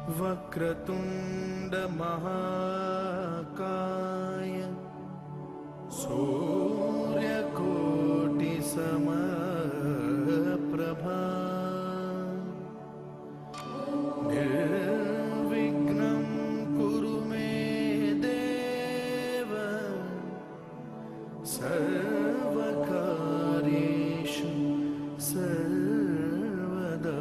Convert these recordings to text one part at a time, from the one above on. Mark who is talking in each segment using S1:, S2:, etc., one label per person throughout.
S1: वक्रतुंड महाकाय सूर्यकोटि समप्रभा निर्विघ्नं कुरु मे देव सर्वकार्येषु सर्वदा।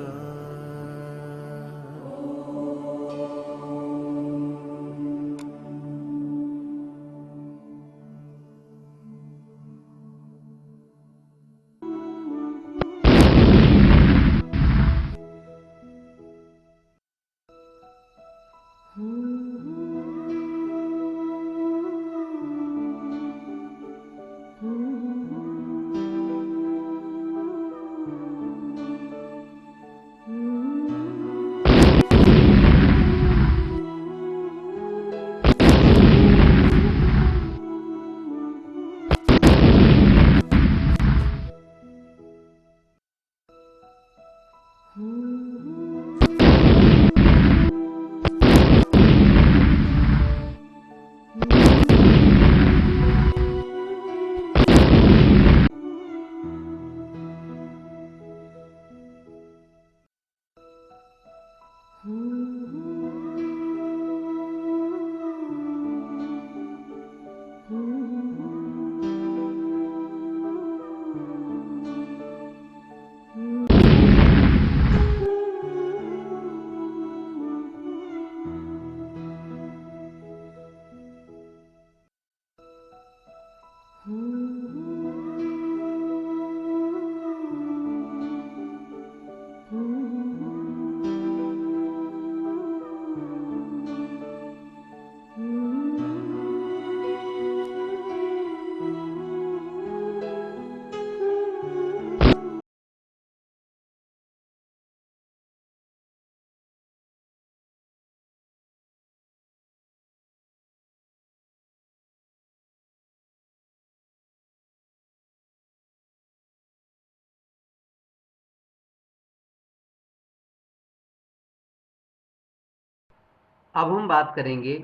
S2: अब हम बात करेंगे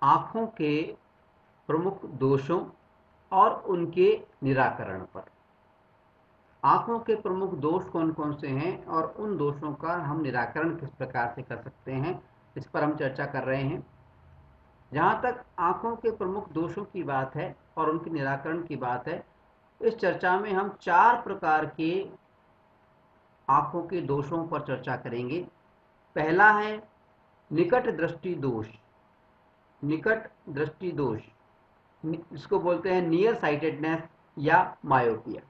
S2: आँखों के प्रमुख दोषों और उनके निराकरण पर। आँखों के प्रमुख दोष कौन कौन से हैं और उन दोषों का हम निराकरण किस प्रकार से कर सकते हैं, इस पर हम चर्चा कर रहे हैं। जहाँ तक आँखों के प्रमुख दोषों की बात है और उनके निराकरण की बात है, इस चर्चा में हम 4 प्रकार के आँखों के दोषों पर चर्चा करेंगे। पहला है निकट दृष्टि दोष। निकट दृष्टि दोष, इसको बोलते हैं नियर साइटेडनेस या मायोपिया।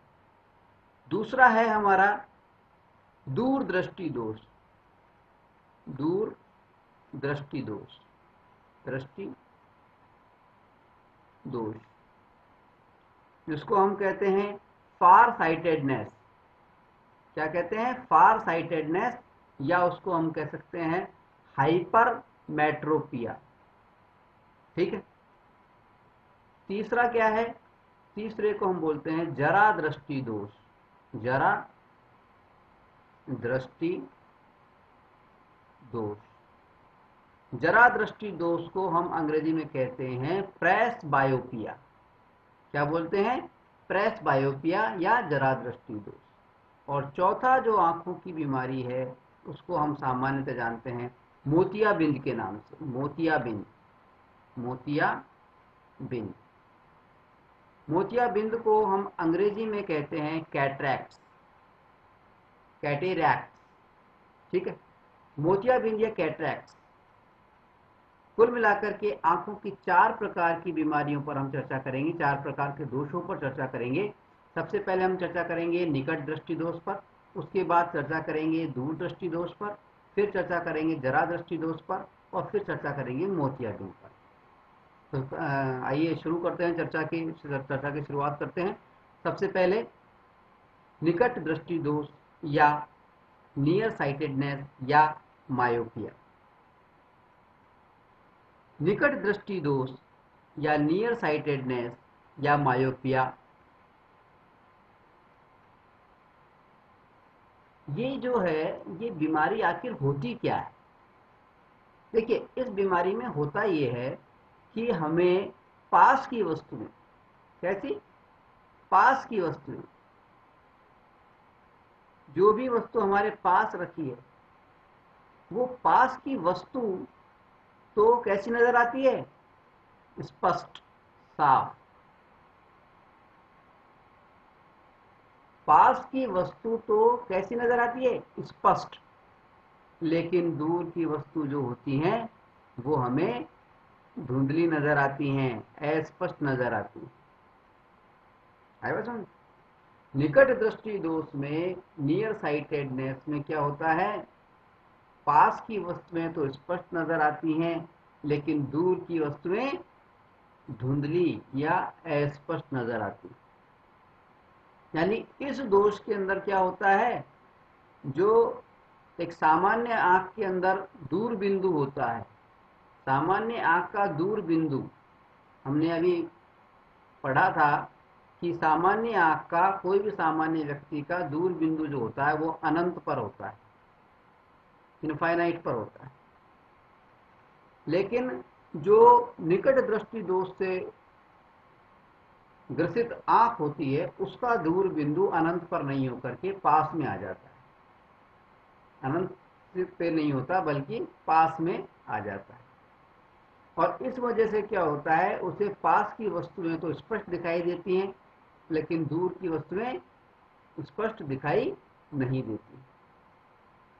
S2: दूसरा है हमारा दूर दृष्टि दोष। दूर दृष्टि दोष, दृष्टि दोष, जिसको हम कहते हैं फार साइटेडनेस। क्या कहते हैं? फार साइटेडनेस, या उसको हम कह सकते हैं हाइपर मेट्रोपिया। ठीक है। तीसरा क्या है? तीसरे को हम बोलते हैं जरा दृष्टि दोष। जरा दृष्टि दोष। जरा दृष्टि दोष को हम अंग्रेजी में कहते हैं प्रेस बायोपिया। क्या बोलते हैं? प्रेस बायोपिया या जरा दृष्टि दोष। और चौथा जो आंखों की बीमारी है उसको हम सामान्यतः जानते हैं मोतियाबिंद के नाम से। मोतियाबिंद, मोतियाबिंद। मोतियाबिंद को हम अंग्रेजी में कहते हैं कैटरैक्ट्स, कैटेरैक्ट्स। ठीक है। मोतियाबिंद या कैटरैक्ट्स, कुल मिलाकर के आंखों की 4 प्रकार की बीमारियों पर हम चर्चा करेंगे, 4 प्रकार के दोषों पर चर्चा करेंगे। सबसे पहले हम चर्चा करेंगे निकट दृष्टि दोष पर, उसके बाद चर्चा करेंगे दूर दृष्टि दोष पर, फिर चर्चा करेंगे जरा दृष्टि दोष पर, और फिर चर्चा करेंगे मोतियाबिंद पर। तो आइए शुरू करते हैं, चर्चा की शुरुआत करते हैं। सबसे पहले निकट दृष्टि दोष या नियर साइटेडनेस या मायोपिया। निकट दृष्टि दोष या नियर साइटेडनेस या मायोपिया, ये जो है, ये बीमारी आखिर होती क्या है? देखिए, इस बीमारी में होता ये है कि हमें पास की वस्तुएं, कैसी, पास की वस्तुएं, जो भी वस्तु हमारे पास रखी है वो पास की वस्तु तो कैसी नजर आती है, स्पष्ट, साफ। पास की वस्तु तो कैसी नजर आती है, स्पष्ट। लेकिन दूर की वस्तु जो होती हैं वो हमें धुंधली नजर आती हैं, अस्पष्ट नजर आती हैं। आए बात समझ? निकट दृष्टि दोष में, नियर साइटेडनेस में क्या होता है, पास की वस्तुएं तो स्पष्ट नजर आती हैं लेकिन दूर की वस्तुएं धुंधली या अस्पष्ट नजर आती हैं। यानी इस दोष के अंदर क्या होता है, जो एक सामान्य आंख के अंदर दूर बिंदु होता है, सामान्य आंख का दूर बिंदु, हमने अभी पढ़ा था कि सामान्य आंख का, कोई भी सामान्य व्यक्ति का दूर बिंदु जो होता है वो अनंत पर होता है, इनफाइनाइट पर होता है। लेकिन जो निकट दृष्टि दोष से ग्रसित आंख होती है उसका दूर बिंदु अनंत पर नहीं होकर के पास में आ जाता है, अनंत पे नहीं होता बल्कि पास में आ जाता है। और इस वजह से क्या होता है, उसे पास की वस्तुएं तो स्पष्ट दिखाई देती हैं लेकिन दूर की वस्तुएं स्पष्ट दिखाई नहीं देती।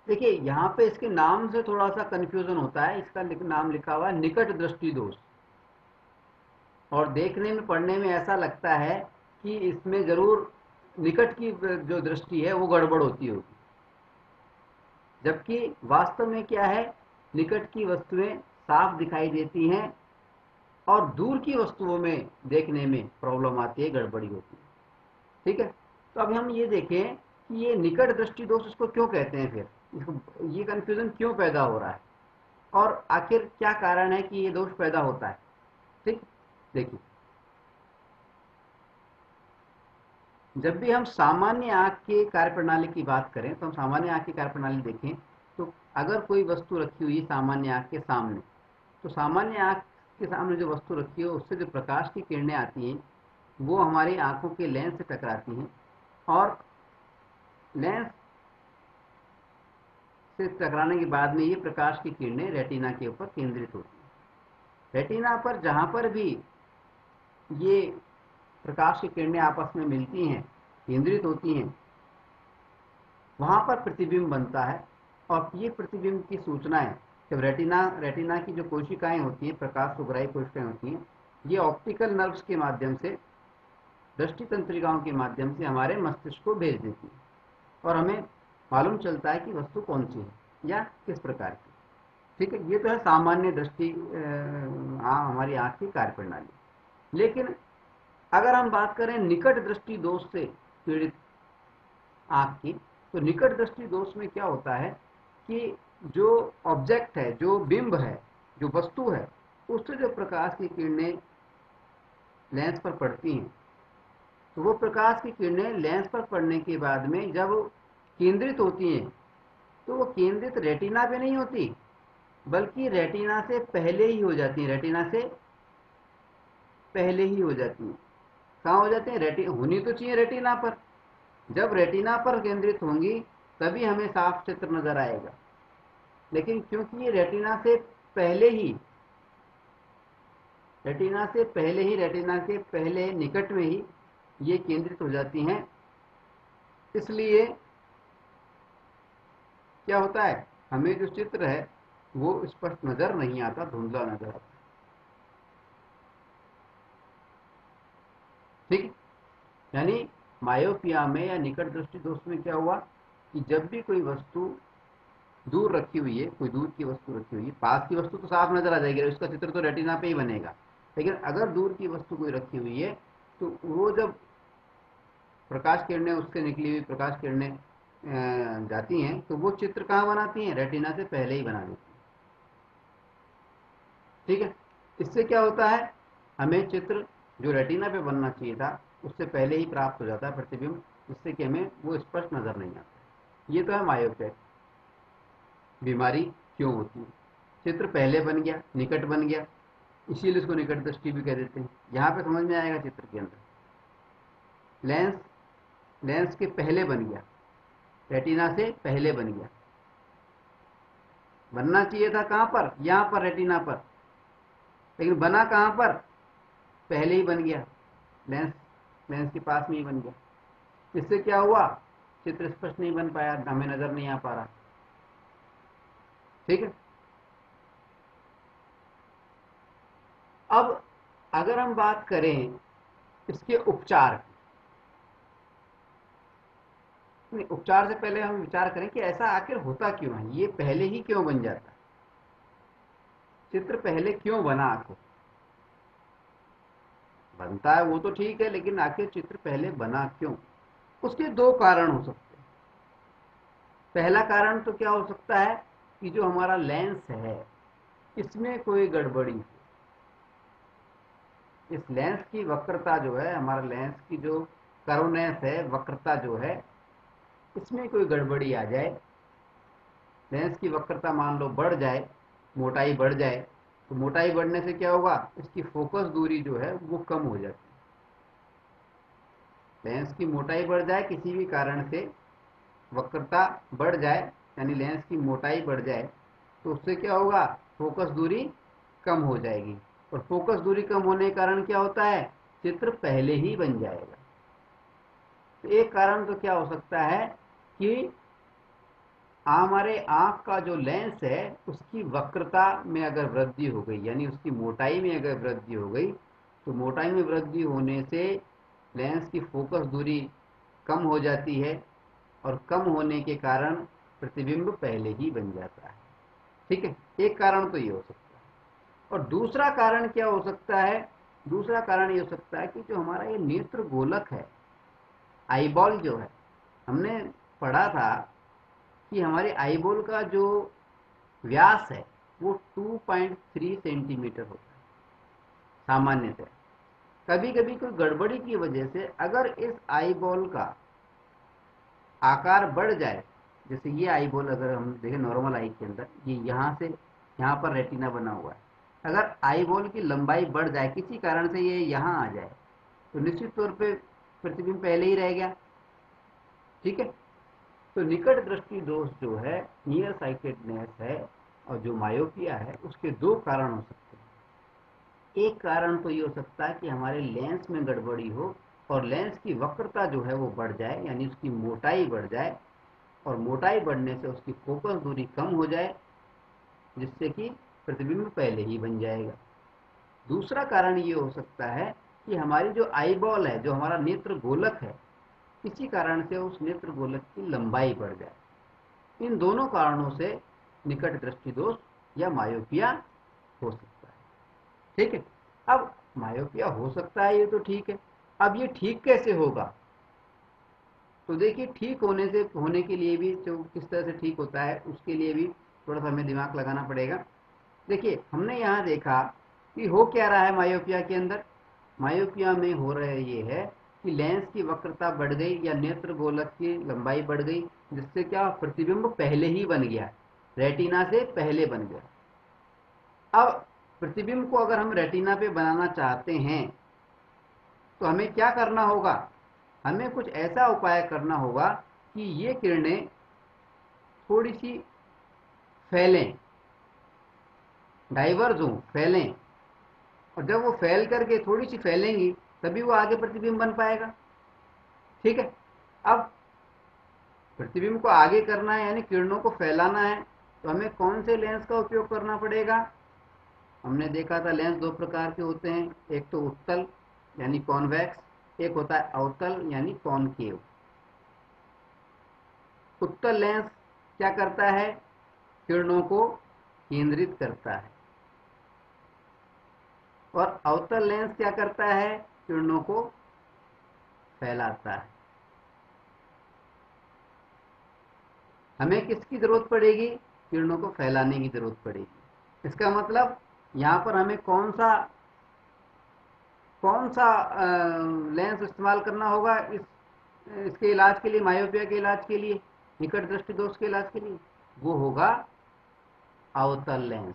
S2: देखिए, यहाँ पे इसके नाम से थोड़ा सा कंफ्यूजन होता है। इसका नाम लिखा हुआ है निकट दृष्टि दोष, और देखने में, पढ़ने में ऐसा लगता है कि इसमें जरूर निकट की जो दृष्टि है वो गड़बड़ होती होगी, जबकि वास्तव में क्या है, निकट की वस्तुएं साफ दिखाई देती हैं और दूर की वस्तुओं में देखने में प्रॉब्लम आती है, गड़बड़ी होती है। ठीक है, तो अब हम ये देखें कि ये निकट दृष्टि दोष इसको क्यों कहते हैं, फिर ये कंफ्यूजन क्यों पैदा हो रहा है और आखिर क्या कारण है कि ये दोष पैदा होता है। ठीक, देखिए, जब भी हम सामान्य आंख की कार्यप्रणाली की बात करें तो हम सामान्य आंख की कार्यप्रणाली देखें तो अगर कोई वस्तु रखी हुई है सामान्य आंख के सामने, तो सामान्य आंख के सामने जो वस्तु रखी है उससे जो प्रकाश की किरणें आती हैं वो हमारी आंखों के लेंस से टकराती हैं और लेंस से टकराने के बाद में ये प्रकाश की किरणें रेटिना के ऊपर केंद्रित होती हैं। रेटिना पर जहां पर भी ये प्रकाश की किरणें आपस में मिलती हैं, केंद्रित होती हैं, वहां पर प्रतिबिंब बनता है। और ये प्रतिबिंब की सूचनाएं जब रेटिना की जो कोशिकाएं होती हैं, प्रकाश सुग्राही कोशिकाएं होती हैं, ये ऑप्टिकल नर्व्स के माध्यम से, दृष्टि तंत्रिकाओं के माध्यम से हमारे मस्तिष्क को भेज देती है और हमें मालूम चलता है कि वस्तु कौन सी है या किस प्रकार की। ठीक है, ये तो है सामान्य दृष्टि, हमारी आंख की कार्यप्रणाली। लेकिन अगर हम बात करें निकट दृष्टि दोष से पीड़ित आंख की, तो निकट दृष्टि दोष में क्या होता है कि जो ऑब्जेक्ट है, जो बिंब है, जो वस्तु है, उससे जो प्रकाश की किरणें लेंस पर पड़ती हैं, तो वो प्रकाश की किरणें लेंस पर पड़ने के बाद में जब केंद्रित होती हैं तो वो केंद्रित रेटिना पे नहीं होती बल्कि रेटिना से पहले ही हो जाती है, रेटिना से पहले ही हो जाती है। कहाँ हो जाते हैं, होनी तो चाहिए रेटिना पर। जब रेटिना पर केंद्रित होंगी तभी हमें साफ चित्र नजर आएगा, लेकिन क्योंकि ये रेटिना से पहले ही, रेटिना के पहले निकट में ही ये केंद्रित हो जाती हैं, इसलिए क्या होता है, हमें जो चित्र है वो स्पष्ट नजर नहीं आता, धुंधला नजर आता। ठीक, यानी मायोपिया में या निकट दृष्टि दोष में क्या हुआ कि जब भी कोई वस्तु दूर रखी हुई है, कोई दूर की वस्तु रखी हुई है, पास की वस्तु तो साफ नजर आ जाएगी, उसका चित्र तो रेटिना पे ही बनेगा, लेकिन अगर दूर की वस्तु कोई रखी हुई है तो वो जब प्रकाश किरणें, उससे निकली हुई प्रकाश किरणें जाती हैं तो वो चित्र कहाँ बनाती हैं, रेटिना से पहले ही बना देती हैं। ठीक है, इससे क्या होता है, हमें चित्र जो रेटिना पे बनना चाहिए था उससे पहले ही प्राप्त हो जाता है प्रतिबिंब, जिससे कि हमें वो स्पष्ट नजर नहीं आता। ये तो है मायोपिया बीमारी क्यों होती है। चित्र पहले बन गया, निकट बन गया, इसीलिए इसको निकट दृष्टि भी कह देते हैं। यहाँ पे समझ में आएगा चित्र के अंदर लेंस लेंस के पहले बन गया, रेटिना से पहले बन गया। बनना चाहिए था कहाँ पर, यहाँ पर रेटिना पर, लेकिन बना कहाँ पर, पहले ही बन गया, लेंस लेंस के पास में ही बन गया। इससे क्या हुआ, चित्र स्पष्ट नहीं बन पाया, हमें नजर नहीं आ पा रहा। ठीक है। अब अगर हम बात करें इसके उपचार की, उपचार से पहले हम विचार करें कि ऐसा आखिर होता क्यों है, ये पहले ही क्यों बन जाता है, चित्र पहले क्यों बना, आखिर बनता है वो तो ठीक है, लेकिन आखिर चित्र पहले बना क्यों। उसके दो कारण हो सकते हैं। पहला कारण तो क्या हो सकता है कि जो हमारा लेंस है इसमें कोई गड़बड़ी हो, इस लेंस की वक्रता जो है, हमारा लेंस की जो कर्वनेस है, वक्रता जो है, इसमें कोई गड़बड़ी आ जाए, लेंस की वक्रता मान लो बढ़ जाए, मोटाई बढ़ जाए, तो मोटाई बढ़ने से क्या होगा, इसकी फोकस दूरी जो है वो कम हो जाती है। लेंस की मोटाई बढ़ जाए, किसी भी कारण से वक्रता बढ़ जाए, यानी लेंस की मोटाई बढ़ जाए, तो उससे क्या होगा, फोकस दूरी कम हो जाएगी, और फोकस दूरी कम होने के कारण क्या होता है, चित्र पहले ही बन जाएगा। तो एक कारण तो क्या हो सकता है कि हमारे आंख का जो लेंस है उसकी वक्रता में अगर वृद्धि हो गई, यानी उसकी मोटाई में अगर वृद्धि हो गई, तो मोटाई में वृद्धि होने से लेंस की फोकस दूरी कम हो जाती है, और कम होने के कारण प्रतिबिंब पहले ही बन जाता है। ठीक है, एक कारण तो ये हो सकता है। और दूसरा कारण क्या हो सकता है, दूसरा कारण ये हो सकता है कि जो हमारा ये नेत्र गोलक है, आईबॉल जो है, हमने पढ़ा था कि हमारे आईबॉल का जो व्यास है वो 2.3 सेंटीमीटर होता है सामान्यतः। कभी कभी कोई गड़बड़ी की वजह से अगर इस आईबॉल का आकार बढ़ जाए, जैसे ये आईबॉल अगर हम देखें नॉर्मल आई के अंदर, ये यहाँ से यहाँ पर रेटिना बना हुआ है, अगर आईबॉल की लंबाई बढ़ जाए, किसी कारण से ये यहाँ आ जाए, तो निश्चित तौर पे प्रतिबिंब पहले ही रह गया। ठीक है। तो निकट दृष्टि दोष जो है, नियर साइटेडनेस है, और जो मायोपिया है, उसके दो कारण हो सकते हैं। एक कारण तो ये हो सकता है कि हमारे लेंस में गड़बड़ी हो और लेंस की वक्रता जो है वो बढ़ जाए, यानी उसकी मोटाई बढ़ जाए, और मोटाई बढ़ने से उसकी फोकस दूरी कम हो जाए, जिससे कि प्रतिबिंब पहले ही बन जाएगा। दूसरा कारण ये हो सकता है कि हमारी जो आईबॉल है, जो हमारा नेत्र गोलक है, किसी कारण से उस नेत्र गोलक की लंबाई बढ़ जाए। इन दोनों कारणों से निकट दृष्टि दोष या मायोपिया हो सकता है। ठीक है। अब मायोपिया हो सकता है, ये तो ठीक है। अब ये ठीक कैसे होगा, तो देखिए, ठीक होने के लिए भी जो किस तरह से ठीक होता है, उसके लिए भी थोड़ा सा हमें दिमाग लगाना पड़ेगा। देखिए, हमने यहाँ देखा कि हो क्या रहा है मायोपिया के अंदर। मायोपिया में हो रहा ये है कि लेंस की वक्रता बढ़ गई या नेत्र गोलक की लंबाई बढ़ गई, जिससे क्या प्रतिबिंब पहले ही बन गया, रेटिना से पहले बन गया। अब प्रतिबिंब को अगर हम रेटिना पे बनाना चाहते हैं तो हमें क्या करना होगा, हमें कुछ ऐसा उपाय करना होगा कि ये किरणें थोड़ी सी फैलें, डाइवर्ज हों, फैलें, और जब वो फैल करके थोड़ी सी फैलेंगी तभी वो आगे प्रतिबिंब बन पाएगा। ठीक है। अब प्रतिबिंब को आगे करना है, यानी किरणों को फैलाना है, तो हमें कौन से लेंस का उपयोग करना पड़ेगा। हमने देखा था लेंस दो प्रकार के होते हैं, एक तो उत्तल यानी कॉन्वेक्स, एक होता है अवतल यानी कॉनकेव। उत्तल लेंस क्या करता है, किरणों को केंद्रित करता है, और अवतल लेंस क्या करता है, किरणों को फैलाता है। हमें किसकी जरूरत पड़ेगी, किरणों को फैलाने की जरूरत पड़ेगी। इसका मतलब यहाँ पर हमें कौन सा लेंस इस्तेमाल करना होगा इसके इलाज के लिए, मायोपिया के इलाज के लिए, निकट दृष्टि दोष के इलाज के लिए, वो होगा अवतल लेंस।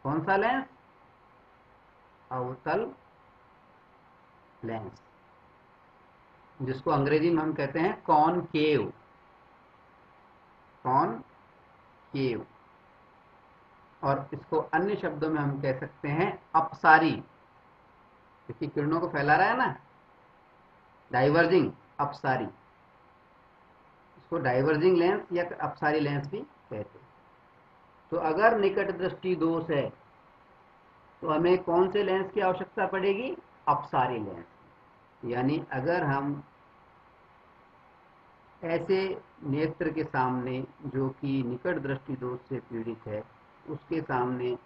S2: कौन सा लेंस? अवतल लेंस, जिसको अंग्रेजी में हम कहते हैं कॉनकेव। कॉनकेव, और इसको अन्य शब्दों में हम कह सकते हैं अपसारी, क्योंकि किरणों को फैला रहा है ना, डाइवर्जिंग, अपसारी। इसको डाइवर्जिंग लेंस या अपसारी लेंस भी कहते हैं। तो अगर निकट दृष्टि दोष है तो हमें कौन से लेंस की आवश्यकता पड़ेगी? अपसारी लेंस। यानी अगर हम ऐसे नेत्र के सामने जो कि निकट दृष्टि दोष से पीड़ित है, उसके सामने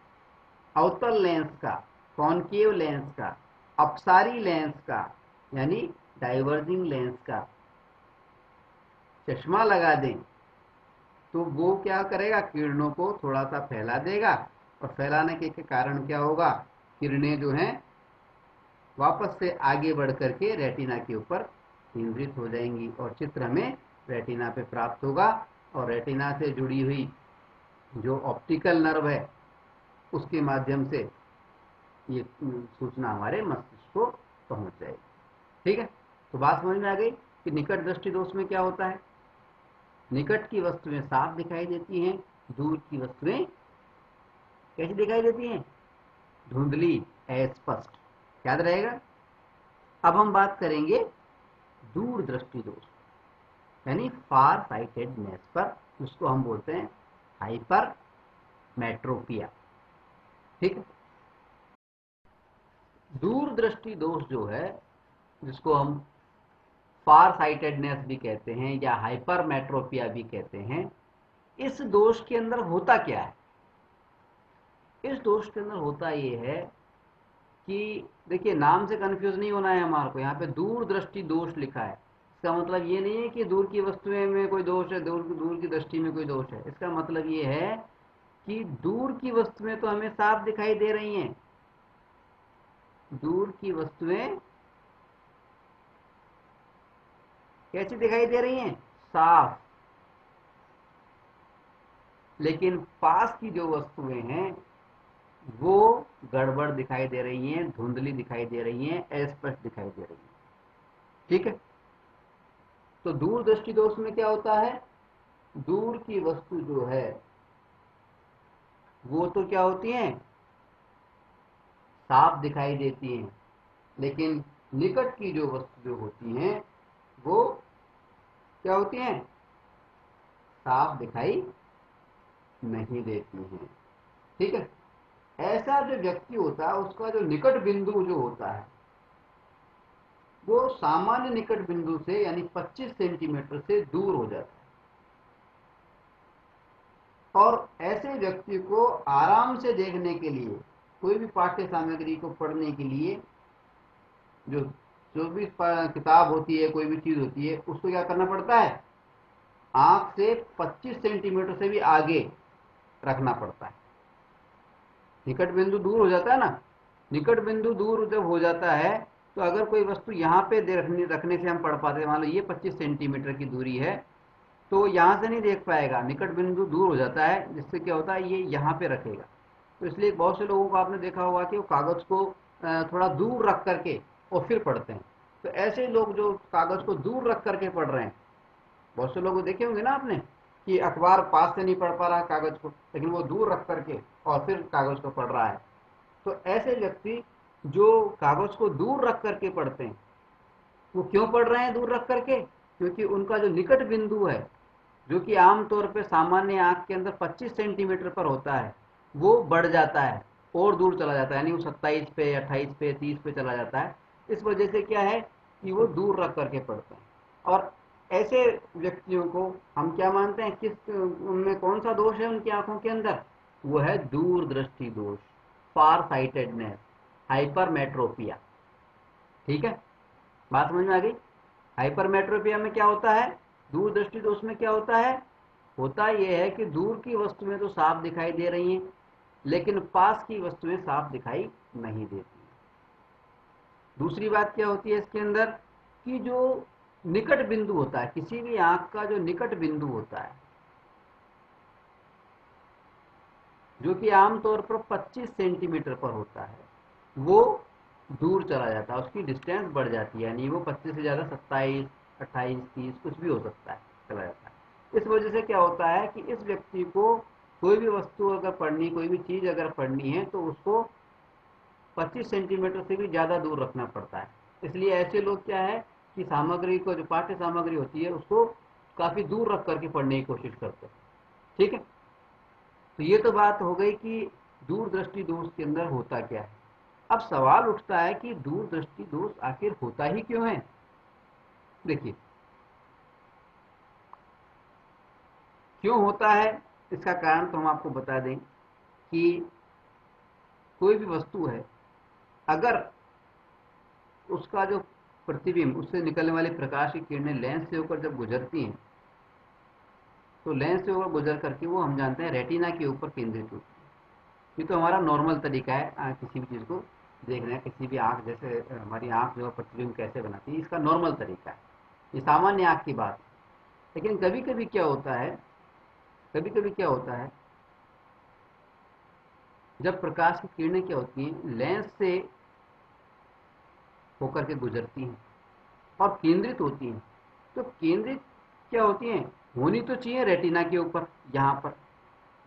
S2: अवतल लेंस का, कॉनकेव लेंस का, अपसारी लेंस का यानी डाइवर्जिंग लेंस का चश्मा लगा दें, तो वो क्या करेगा? किरणों को थोड़ा सा फैला देगा, और फैलाने के कारण क्या होगा? किरणें जो हैं वापस से आगे बढ़ करके रेटिना के ऊपर केंद्रित हो जाएंगी, और चित्र हमें रेटिना पे प्राप्त होगा, और रेटिना से जुड़ी हुई जो ऑप्टिकल नर्व है उसके माध्यम से ये सूचना हमारे मस्तिष्क को पहुंच जाएगी। ठीक है, तो बात समझ में आ गई कि निकट दृष्टि दोष में क्या होता है। निकट की वस्तुएं साफ दिखाई देती हैं, दूर की वस्तुएं कैसी दिखाई देती हैं? धुंधली, अस्पष्ट। याद रहेगा। अब हम बात करेंगे दूर दृष्टि दोष यानी फार साइटेडनेस पर, जिसको हम बोलते हैं हाइपर मेट्रोपिया। ठीक है, दूर दृष्टि दोष जो है, जिसको हम फार साइटेडनेस भी कहते हैं या हाइपर मेट्रोपिया भी कहते हैं, इस दोष के अंदर होता क्या है? इस दोष के अंदर होता ये है कि देखिए, नाम से कंफ्यूज नहीं होना है हमारे को। यहाँ पे दूर दृष्टि दोष लिखा है, इसका मतलब ये नहीं है कि दूर की वस्तुएं में कोई दोष है, दूर की दृष्टि में कोई दोष है। इसका मतलब ये है कि दूर की वस्तुएं तो हमें साफ दिखाई दे रही हैं, दूर की वस्तुएं कैसी दिखाई दे रही हैं? साफ। लेकिन पास की जो वस्तुएं हैं वो गड़बड़ दिखाई दे रही हैं, धुंधली दिखाई दे रही हैं, अस्पष्ट दिखाई दे रही हैं। ठीक है, तो दूर दृष्टि दोष में क्या होता है? दूर की वस्तु जो है वो तो क्या होती हैं? साफ दिखाई देती हैं, लेकिन निकट की जो वस्तु जो होती हैं वो क्या होती हैं? साफ दिखाई नहीं देती हैं। ठीक है, ऐसा जो व्यक्ति होता है उसका जो निकट बिंदु जो होता है वो सामान्य निकट बिंदु से यानी 25 सेंटीमीटर से दूर हो जाता है, और ऐसे व्यक्ति को आराम से देखने के लिए, कोई भी पाठ्य सामग्री को पढ़ने के लिए, जो भी किताब होती है, कोई भी चीज होती है, उसको क्या करना पड़ता है? आंख से 25 सेंटीमीटर से भी आगे रखना पड़ता है। निकट बिंदु दूर हो जाता है ना, निकट बिंदु दूर जब हो जाता है तो अगर कोई वस्तु यहाँ पे रखने से हम पढ़ पाते हैं, मान लो ये 25 सेंटीमीटर की दूरी है, तो यहाँ से नहीं देख पाएगा, निकट बिंदु दूर हो जाता है, जिससे क्या होता है, ये यहाँ पे रखेगा। तो इसलिए बहुत से लोगों को आपने देखा होगा कि वो कागज को थोड़ा दूर रख करके और फिर पढ़ते हैं। तो ऐसे लोग जो कागज को दूर रख करके पढ़ रहे हैं, बहुत से लोग देखे होंगे ना आपने कि अखबार पास से नहीं पढ़ पा रहा कागज को, लेकिन वो दूर रख करके और फिर कागज को पढ़ रहा है। तो ऐसे व्यक्ति जो कागज को दूर रख करके पढ़ते हैं, वो क्यों पढ़ रहे हैं दूर रख करके? क्योंकि उनका जो निकट बिंदु है, जो कि आमतौर पे सामान्य आंख के अंदर 25 सेंटीमीटर पर होता है, वो बढ़ जाता है और दूर चला जाता है, यानी वो 27 पे, 28 पे, 30 पे चला जाता है। इस वजह से क्या है कि वो दूर रख करके पढ़ते हैं। और ऐसे व्यक्तियों को हम क्या मानते हैं, किस उनमें कौन सा दोष है उनकी आंखों के अंदर? वो है दूर दृष्टि दोष, फार साइटेडनेस, हाइपरमेट्रोपिया। ठीक है, बात समझ में आ गई। हाइपरमेट्रोपिया में क्या होता है? दूर दृष्टि दोष में क्या होता है? होता यह है कि दूर की वस्तुएं तो साफ दिखाई दे रही हैं, लेकिन पास की वस्तुएं साफ दिखाई नहीं देती। दूसरी बात क्या होती है इसके अंदर कि जो निकट बिंदु होता है, किसी भी आंख का जो निकट बिंदु होता है, जो कि आमतौर पर 25 सेंटीमीटर पर होता है, वो दूर चला जाता है, उसकी डिस्टेंस बढ़ जाती है, यानी वो 25 से ज़्यादा 27, 28, 30 कुछ भी हो सकता है, चला जाता है। इस वजह से क्या होता है कि इस व्यक्ति को कोई भी वस्तु अगर पढ़नी, कोई भी चीज़ अगर पढ़नी है तो उसको 25 सेंटीमीटर से भी ज़्यादा दूर रखना पड़ता है। इसलिए ऐसे लोग क्या है कि सामग्री को, जो पाठ्य सामग्री होती है, उसको काफ़ी दूर रख करके पढ़ने की कोशिश करते हैं। ठीक है, तो ये तो बात हो गई कि दूरदृष्टि दोष के अंदर होता क्या है। अब सवाल उठता है कि दूरदृष्टि दोष आखिर होता ही क्यों है। देखिए, क्यों होता है, इसका कारण तो हम आपको बता दें कि कोई भी वस्तु है, अगर उसका जो प्रतिबिंब, उससे निकलने वाली प्रकाश की किरणें लेंस से होकर जब गुजरती हैं, तो लेंस से होकर गुजर करके वो हम जानते हैं रेटिना के ऊपर केंद्रित होती है। ये तो हमारा नॉर्मल तरीका है किसी भी चीज़ को देखना है, किसी भी आँख, जैसे हमारी आँख जो है प्रतिबिंब कैसे बनाती है, इसका नॉर्मल तरीका है, ये सामान्य आँख की बात है। लेकिन कभी कभी क्या होता है, कभी कभी क्या होता है, जब प्रकाश की किरणें क्या होती हैं, लेंस से होकर के गुजरती हैं और केंद्रित होती हैं, तो केंद्रित क्या होती हैं, होनी तो चाहिए रेटिना के ऊपर, यहाँ पर,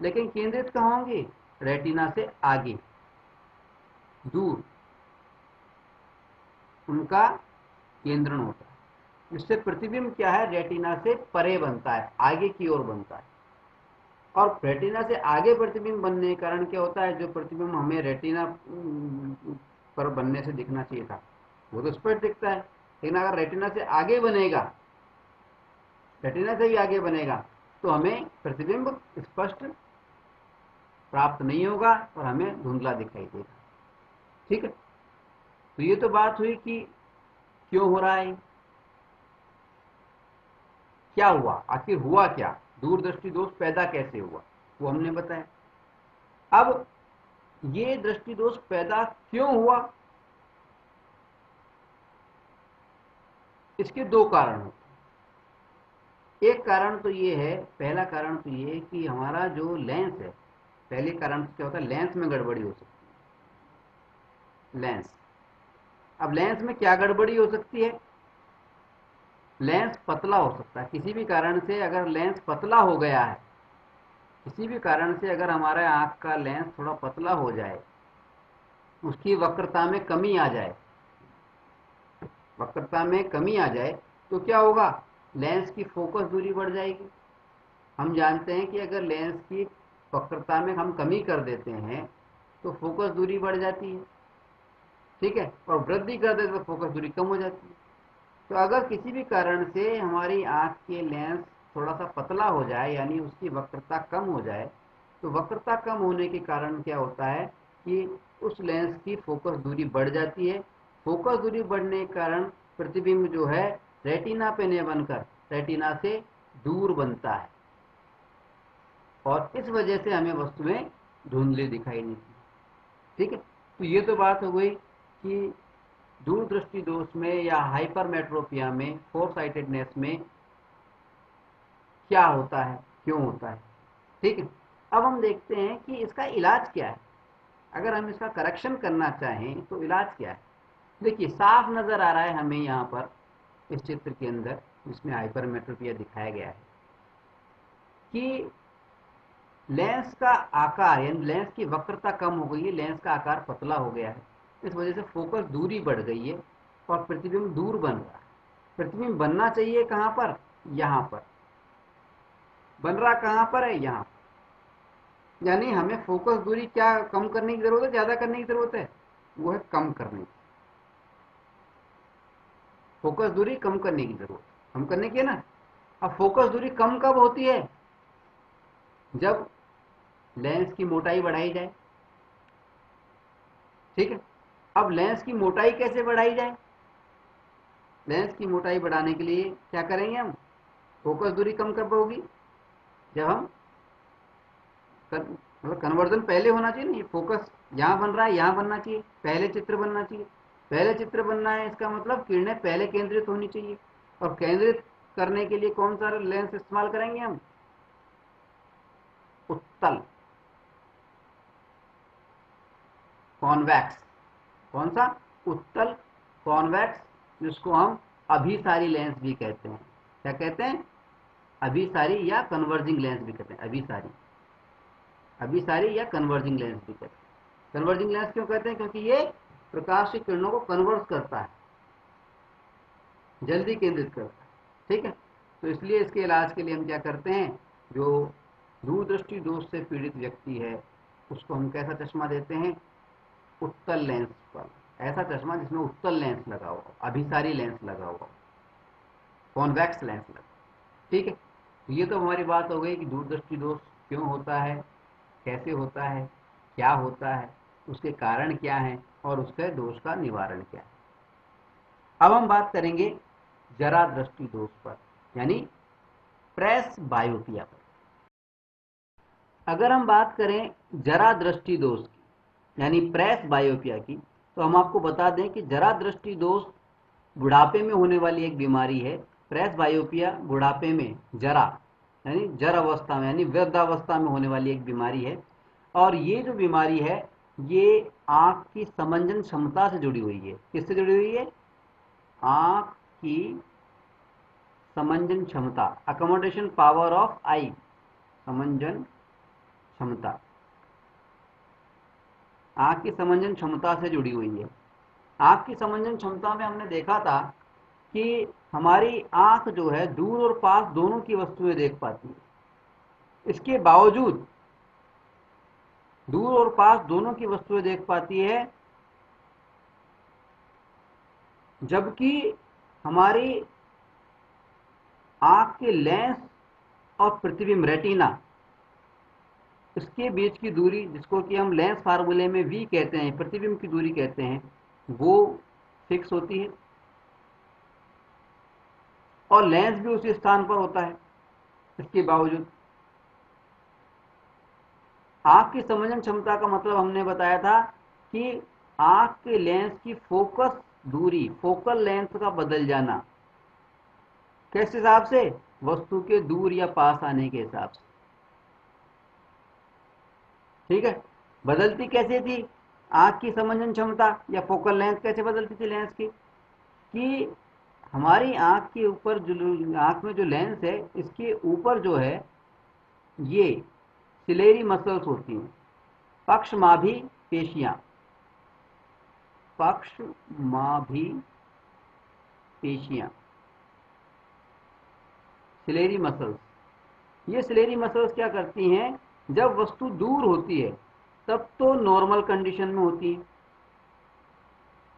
S2: लेकिन केंद्रित कहाँ होंगे, रेटिना से आगे, दूर उनका केंद्रण होता है। इससे प्रतिबिंब क्या है, रेटिना से परे बनता है, आगे की ओर बनता है। और रेटिना से आगे प्रतिबिंब बनने के कारण क्या होता है, जो प्रतिबिंब हमें रेटिना पर बनने से दिखना चाहिए था, वो तो स्पष्ट दिखता है। लेकिन अगर रेटिना से आगे बनेगा, रेटिना से भी आगे बनेगा, तो हमें प्रतिबिंब स्पष्ट प्राप्त नहीं होगा और हमें धुंधला दिखाई देगा। ठीक है, तो ये तो बात हुई कि क्यों हो रहा है, क्या हुआ, आखिर हुआ क्या, दूरदृष्टि दोष पैदा कैसे हुआ, वो हमने बताया। अब ये दृष्टि दोष पैदा क्यों हुआ, इसके दो कारण होते हैं। एक कारण तो ये है, पहला कारण तो ये है कि हमारा जो लेंस है, पहले कारण क्या होता है, लेंस में गड़बड़ी हो सकती है। लेंस, अब लेंस में क्या गड़बड़ी हो सकती है, लेंस पतला हो सकता है, किसी भी कारण से अगर लेंस पतला हो गया है, किसी भी कारण से अगर हमारे आँख का लेंस थोड़ा पतला हो जाए, उसकी वक्रता में कमी आ जाए, वक्रता में कमी आ जाए, तो क्या होगा, लेंस की फोकस दूरी बढ़ जाएगी। हम जानते हैं कि अगर लेंस की वक्रता में हम कमी कर देते हैं तो फोकस दूरी बढ़ जाती है, ठीक है, और वृद्धि कर देते तो फोकस दूरी कम हो जाती है। तो अगर किसी भी कारण से हमारी आँख के लेंस थोड़ा सा पतला हो जाए, यानी उसकी वक्रता कम हो जाए, तो वक्रता कम होने के कारण क्या होता है कि उस लेंस की फोकस दूरी बढ़ जाती है। फोकस दूरी बढ़ने के कारण प्रतिबिंब जो है रेटिना पे नहीं बनकर रेटिना से दूर बनता है, और इस वजह से हमें वस्तुएं धुंधली दिखाई देती हैं। ठीक है, तो ये तो बात हो गई कि दूरदृष्टि दोष में या हाइपरमेट्रोपिया में, फोर साइटेडनेस में क्या होता है, क्यों होता है। ठीक है, अब हम देखते हैं कि इसका इलाज क्या है। अगर हम इसका करेक्शन करना चाहें तो इलाज क्या है। देखिए, साफ नजर आ रहा है हमें यहाँ पर इस चित्र के अंदर, जिसमें हाइपरमेट्रोपिया दिखाया गया है, कि लेंस का आकार, यानी लेंस की वक्रता कम हो गई है, लेंस का आकार पतला हो गया है, इस वजह से फोकस दूरी बढ़ गई है और प्रतिबिंब दूर बन रहा है। प्रतिबिंब बनना चाहिए कहाँ पर, यहाँ पर, बन रहा कहाँ पर है, यहाँ पर। यानी हमें फोकस दूरी क्या कम करने की जरूरत है, ज्यादा करने की जरूरत है, वो है कम करने की, फोकस दूरी कम करने की जरूरत, कम करने की है ना। अब फोकस दूरी कम कब होती है, जब लेंस की मोटाई बढ़ाई जाए। ठीक है, अब लेंस की मोटाई कैसे बढ़ाई जाए, लेंस की मोटाई बढ़ाने के लिए क्या करेंगे हम, फोकस दूरी कम कब होगी, जब हम मतलब कन्वर्जन पहले होना चाहिए ना, ये फोकस यहाँ बन रहा है, यहाँ बनना चाहिए, पहले चित्र बनना चाहिए। पहले चित्र बनना है, इसका मतलब किरणें पहले केंद्रित होनी चाहिए, और केंद्रित करने के लिए कौन सा लेंस इस्तेमाल करेंगे हम, उत्तल, कॉन्वेक्स, कौन सा, उत्तल कॉन्वेक्स, जिसको हम अभिसारी लेंस भी कहते हैं। क्या कहते हैं, अभिसारी या कन्वर्जिंग लेंस भी कहते हैं। अभिसारी, अभिसारी या कन्वर्जिंग लेंस भी कहते हैं। कन्वर्जिंग लेंस क्यों कहते हैं, क्योंकि ये प्रकाश की किरणों को कन्वर्ट करता है, जल्दी केंद्रित करता है। ठीक है, तो इसलिए इसके इलाज के लिए हम क्या करते हैं, जो दूरदृष्टि दोष से पीड़ित व्यक्ति है उसको हम कैसा चश्मा देते हैं, उत्तल लेंस पर, ऐसा चश्मा जिसमें उत्तल लेंस लगा हुआ, अभिसारी लेंस लगा हुआ, कॉन्वेक्स लेंस लगा। ठीक है, तो ये तो हमारी बात हो गई कि दूरदृष्टि दोष क्यों होता है, कैसे होता है, क्या होता है, उसके कारण क्या हैं और उसके दोष का निवारण क्या है। अब हम बात करेंगे जरा दृष्टि दोष पर, यानी प्रेस बायोपिया पर। अगर हम बात करें जरा दृष्टि दोष की, यानी प्रेस बायोपिया की, तो हम आपको बता दें कि जरा दृष्टि दोष बुढ़ापे में होने वाली एक बीमारी है। प्रेस बायोपिया बुढ़ापे में, जरा यानी जर अवस्था में, यानी वृद्धावस्था में होने वाली एक बीमारी है। और ये जो बीमारी है ये आंख की समंजन क्षमता से जुड़ी हुई है। किससे जुड़ी हुई है, आंख की समंजन क्षमता, अकोमोडेशन पावर ऑफ आई, समंजन क्षमता, आंख की समंजन क्षमता से जुड़ी हुई है। आंख की समंजन क्षमता में हमने देखा था कि हमारी आंख जो है दूर और पास दोनों की वस्तुएं देख पाती है। इसके बावजूद दूर और पास दोनों की वस्तुएं देख पाती है, जबकि हमारी आंख के लेंस और प्रतिबिंब रेटिना, इसके बीच की दूरी, जिसको कि हम लेंस फार्मूले में वी कहते हैं, प्रतिबिंब की दूरी कहते हैं, वो फिक्स होती है और लेंस भी उसी स्थान पर होता है। इसके बावजूद आंख की समंजन क्षमता का मतलब हमने बताया था कि आंख के लेंस की फोकस दूरी, फोकल लेंथ का बदल जाना, किस हिसाब से, वस्तु के दूर या पास आने के हिसाब से। ठीक है, बदलती कैसे थी आंख की समंजन क्षमता या फोकल लेंथ, कैसे बदलती थी लेंस की, कि हमारी आंख के ऊपर जो, आंख में जो लेंस है इसके ऊपर जो है ये सिलेरी मसल्स होती हैं, पक्षमाभी पेशियां, पक्षमाभी पेशियां, सिलेरी मसल्स। ये सिलेरी मसल्स क्या करती हैं, जब वस्तु दूर होती है तब तो नॉर्मल कंडीशन में होती है,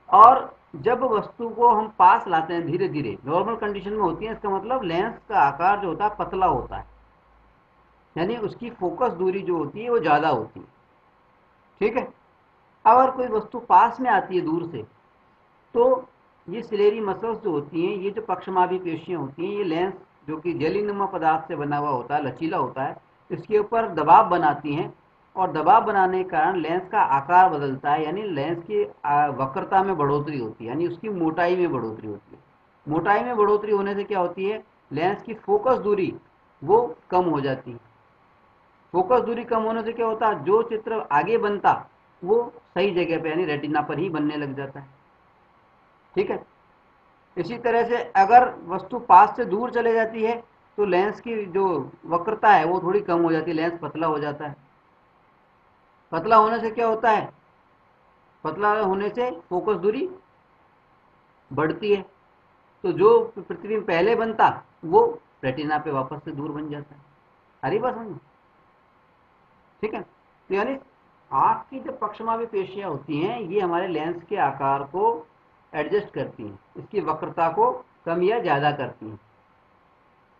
S2: और जब वस्तु को हम पास लाते हैं धीरे धीरे नॉर्मल कंडीशन में होती है। इसका मतलब लेंस का आकार जो होता है पतला होता है, यानी उसकी फोकस दूरी जो होती है वो ज़्यादा होती है। ठीक है, अगर कोई वस्तु पास में आती है दूर से, तो ये सिलेरी मसल्स जो होती हैं, ये जो पक्षमाभी पेशियां होती हैं, ये लेंस जो कि जेलीनुमा पदार्थ से बना हुआ होता है, लचीला होता है, इसके ऊपर दबाव बनाती हैं और दबाव बनाने के कारण लेंस का आकार बदलता है, यानी लेंस की वक्रता में बढ़ोतरी होती है, यानी उसकी मोटाई में बढ़ोतरी होती है। मोटाई में बढ़ोतरी होने से क्या होती है, लेंस की फोकस दूरी वो कम हो जाती है। फोकस दूरी कम होने से क्या होता है, जो चित्र आगे बनता वो सही जगह पे यानी रेटिना पर ही बनने लग जाता है। ठीक है, इसी तरह से अगर वस्तु पास से दूर चले जाती है तो लेंस की जो वक्रता है वो थोड़ी कम हो जाती है, लेंस पतला हो जाता है। पतला होने से क्या होता है, पतला होने से फोकस दूरी बढ़ती है, तो जो प्रतिबिंब पहले बनता वो रेटिना पे वापस से दूर बन जाता है। अरे बात समझ, ठीक है, तो यानी आंख की जो पक्षमाभी पेशियां होती हैं ये हमारे लेंस के आकार को एडजस्ट करती हैं, इसकी वक्रता को कम या ज्यादा करती हैं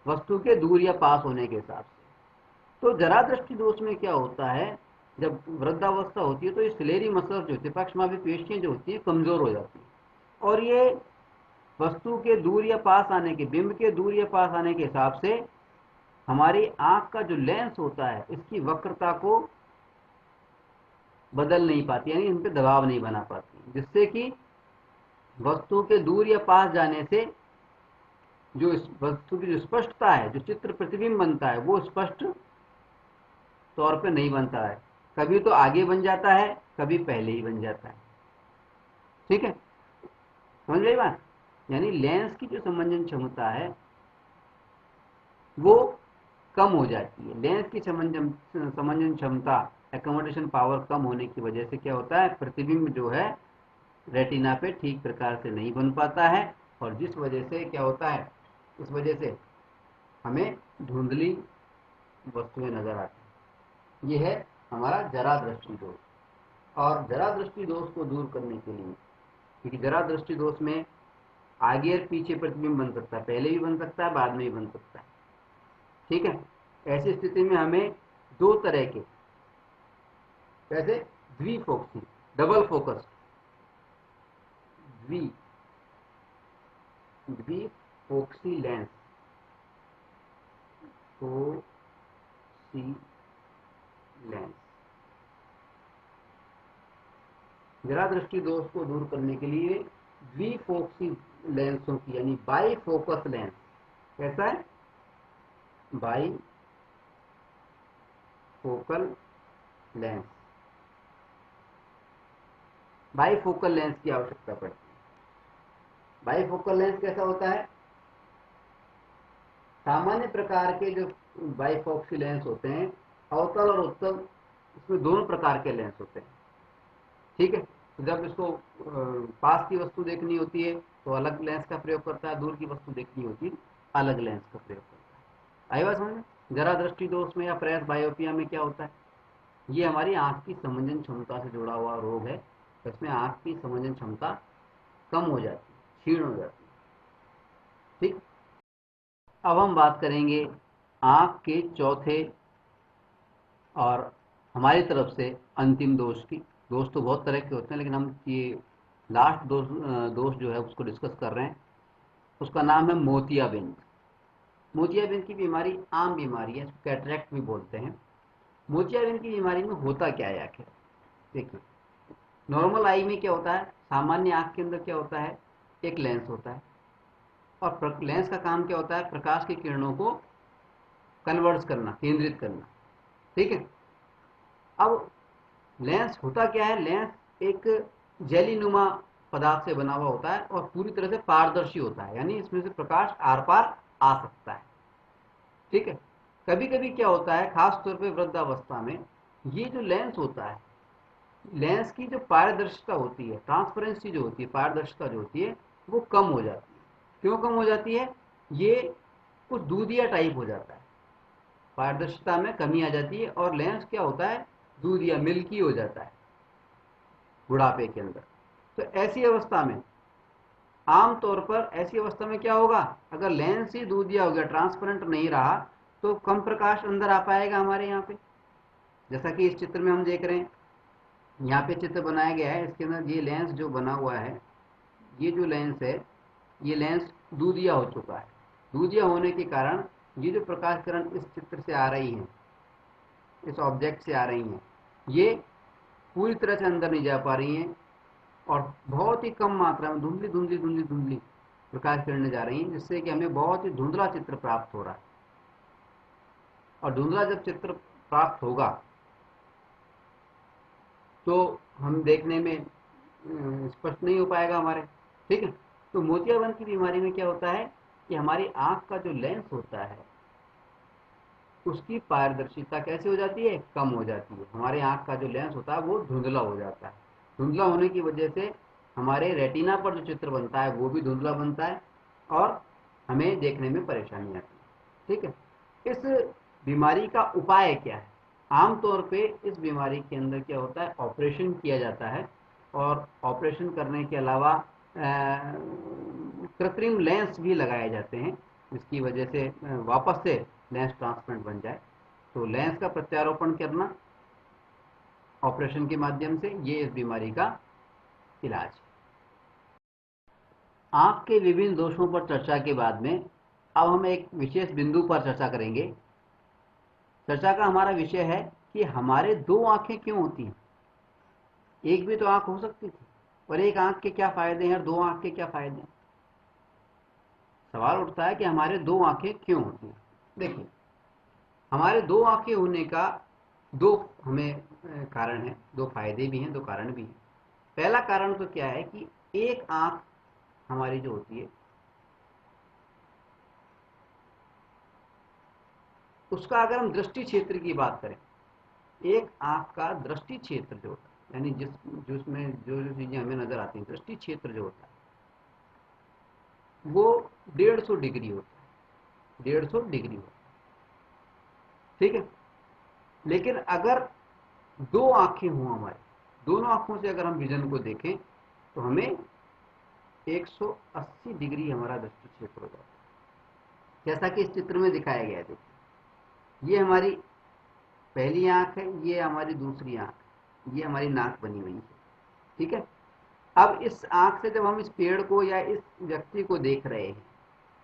S2: वस्तु के दूर या पास होने के हिसाब से। तो जरा दृष्टि दोष में क्या होता है, जब वृद्धावस्था होती है तो ये सिलेरी मसल्स जो होती है, पक्षमाभी पेशियां जो होती है कमजोर हो जाती है और ये वस्तु के दूर या पास आने के, बिंब के दूर या पास आने के हिसाब से हमारी आंख का जो लेंस होता है इसकी वक्रता को बदल नहीं पाती, यानी इन पर दबाव नहीं बना पाती, जिससे कि वस्तु के दूर या पास जाने से जो इस वस्तु की जो स्पष्टता है, जो चित्र प्रतिबिंब बनता है वो स्पष्ट तौर पे नहीं बनता है। कभी तो आगे बन जाता है, कभी पहले ही बन जाता है। ठीक है, समझ गई बात? यानी लेंस की जो समंजन क्षमता है वो कम हो जाती है। लेंस की समंजन क्षमता, एकोमोडेशन पावर कम होने की वजह से क्या होता है, प्रतिबिंब जो है रेटिना पे ठीक प्रकार से नहीं बन पाता है, और जिस वजह से क्या होता है, इस वजह से हमें धुंधली वस्तुएं नजर आती है। ये है हमारा जरा दृष्टि दोष। और जरा दृष्टि दोष को दूर करने के लिए, क्योंकि जरा दृष्टि दोष में आगे और पीछे प्रतिबिंब बन सकता है, पहले भी बन सकता है, बाद में भी बन सकता है। ठीक है, ऐसी स्थिति में हमें दो तरह के, जैसे द्विफोक्सी, double focus, द्विफोक्सी lens, Foxy lens, जरा दृष्टि दोष को दूर करने के लिए द्विफोक्सी लेंसों की, यानी बाई फोकस लेंस, कैसा है, by focal lens, bifocal lens की आवश्यकता पड़ती है। बाईफोकल लेंस कैसा होता है, सामान्य प्रकार के जो बाईफोक्सी लेंस होते हैं, अवतल और उत्तल, इसमें दोनों प्रकार के लेंस होते हैं। ठीक है, तो जब इसको पास की वस्तु देखनी होती है तो अलग लेंस का प्रयोग करता है, दूर की वस्तु देखनी होती है अलग लेंस का प्रयोग करता है। आई बात समझ? जरा दृष्टि दोष में या प्रेस बायोपिया में क्या होता है, ये हमारी आंख की समंजन क्षमता से जुड़ा हुआ रोग है। इसमें आंख की समंजन क्षमता कम हो जाती है, क्षीण हो जाती है। ठीक, अब हम बात करेंगे आंख के चौथे और हमारी तरफ से अंतिम दोष की। दोष तो बहुत तरह के होते हैं, लेकिन हम ये लास्ट दोष जो है उसको डिस्कस कर रहे हैं। उसका नाम है मोतियाबिंद। मोतियाबिंद की बीमारी आम बीमारी है, कैटरेक्ट भी बोलते हैं। मोतियाबिंद की बीमारी में होता क्या है आखिर? देखिए, नॉर्मल आई में क्या होता है, सामान्य आंख के अंदर क्या होता है, एक लेंस होता है, और लेंस का काम क्या होता है, प्रकाश की किरणों को कन्वर्ट करना, केंद्रित करना। ठीक है, अब लेंस होता क्या है, लेंस एक जेली नुमा पदार्थ से बना हुआ होता है और पूरी तरह से पारदर्शी होता है, यानी इसमें से प्रकाश आर पार आ सकता है। ठीक है, कभी कभी क्या होता है, खास तौर पे वृद्धावस्था में, ये जो लेंस होता है, लेंस की जो पारदर्शिता होती है, ट्रांसपेरेंसी जो होती है, पारदर्शिता जो होती है, वो कम हो जाती है। क्यों कम हो जाती है, ये कुछ दूधिया टाइप हो जाता है, पारदर्शिता में कमी आ जाती है, और लेंस क्या होता है, दूधिया मिल्की हो जाता है बुढ़ापे के अंदर। तो ऐसी अवस्था में, आमतौर पर ऐसी अवस्था में क्या होगा, अगर लेंस ही दूधिया हो गया, ट्रांसपेरेंट नहीं रहा, तो कम प्रकाश अंदर आ पाएगा हमारे यहाँ पे। जैसा कि इस चित्र में हम देख रहे हैं, यहाँ पे चित्र बनाया गया है, इसके अंदर ये लेंस जो बना हुआ है, ये जो लेंस है, ये लेंस दूधिया हो चुका है। दूधिया होने के कारण ये जो प्रकाश किरण इस चित्र से आ रही है, इस ऑब्जेक्ट से आ रही हैं, ये पूरी तरह से अंदर नहीं जा पा रही हैं, और बहुत ही कम मात्रा में धुंधली धुंधली धुंधली धुंधली प्रकाश किरणें जा रही हैं, जिससे कि हमें बहुत ही धुंधला चित्र प्राप्त हो रहा है। और धुंधला जब चित्र प्राप्त होगा तो हम देखने में स्पष्ट नहीं हो पाएगा हमारे। ठीक है, तो मोतियाबिंद की बीमारी में क्या होता है कि हमारी आंख का जो लेंस होता है उसकी पारदर्शिता कैसे हो जाती है, कम हो जाती है। हमारे आंख का जो लेंस होता है वो धुंधला हो जाता है। धुंधला होने की वजह से हमारे रेटिना पर जो चित्र बनता है वो भी धुंधला बनता है, और हमें देखने में परेशानी आती है। ठीक है, इस बीमारी का उपाय क्या है? आमतौर पे इस बीमारी के अंदर क्या होता है, ऑपरेशन किया जाता है, और ऑपरेशन करने के अलावा कृत्रिम लेंस भी लगाए जाते हैं, जिसकी वजह से वापस से लेंस ट्रांसप्लांट बन जाए। तो लेंस का प्रत्यारोपण करना ऑपरेशन के माध्यम से, ये इस बीमारी का इलाज। आंख के विभिन्न दोषों पर चर्चा के बाद में अब हम एक विशेष बिंदु पर चर्चा करेंगे। चर्चा का हमारा विषय है कि हमारे दो आंखें क्यों होती हैं। एक भी तो आंख हो सकती थी, और एक आंख के क्या फायदे हैं और दो आंख के क्या फायदे हैं। सवाल उठता है कि हमारे दो आंखें क्यों होती हैं। देखिए, हमारे दो आंखें होने का दो हमें कारण है, दो फायदे भी हैं, दो कारण भी हैं। पहला कारण तो क्या है कि एक आंख हमारी जो होती है उसका अगर हम दृष्टि क्षेत्र की बात करें, एक आंख का दृष्टि क्षेत्र जो होता है, यानी जिसमें जो जो चीजें हमें नजर आती हैं, दृष्टि क्षेत्र जो होता है वो 150 डिग्री होता है, 150 डिग्री होता है, ठीक है। लेकिन अगर दो आंखें हों हमारी, दोनों आंखों से अगर हम विजन को देखें तो हमें 180 डिग्री हमारा दृष्टि क्षेत्र हो जाता है, जैसा कि इस चित्र में दिखाया गया है। देखिए, ये हमारी पहली आंख है, ये हमारी दूसरी आंख, ये हमारी नाक बनी हुई है, ठीक है। अब इस आंख से जब हम इस पेड़ को या इस व्यक्ति को देख रहे हैं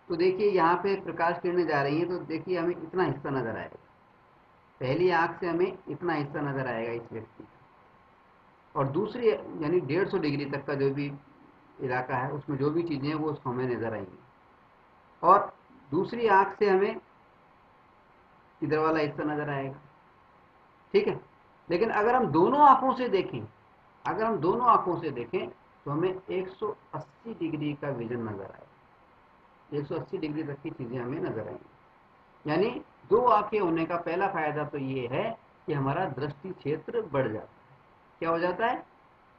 S2: तो देखिए यहाँ पे प्रकाश किरणें जा रही हैं, तो देखिए हमें इतना हिस्सा नजर आएगा, पहली आंख से हमें इतना हिस्सा नजर आएगा इस व्यक्ति का, और दूसरी यानी 150 डिग्री तक का जो भी इलाका है उसमें जो भी चीजें हैं वो हमें नजर आएंगी, और दूसरी आंख से हमें इधर वाला हिस्सा नजर आएगा, ठीक है। लेकिन अगर हम दोनों आंखों से देखें, अगर हम दोनों आंखों से देखें तो हमें 180 डिग्री का विजन नजर आएगा, 180 डिग्री तक की चीजें हमें नजर आएंगी। यानी दो आंखें होने का पहला फायदा तो ये है कि हमारा दृष्टि क्षेत्र बढ़ जाता है। क्या हो जाता है?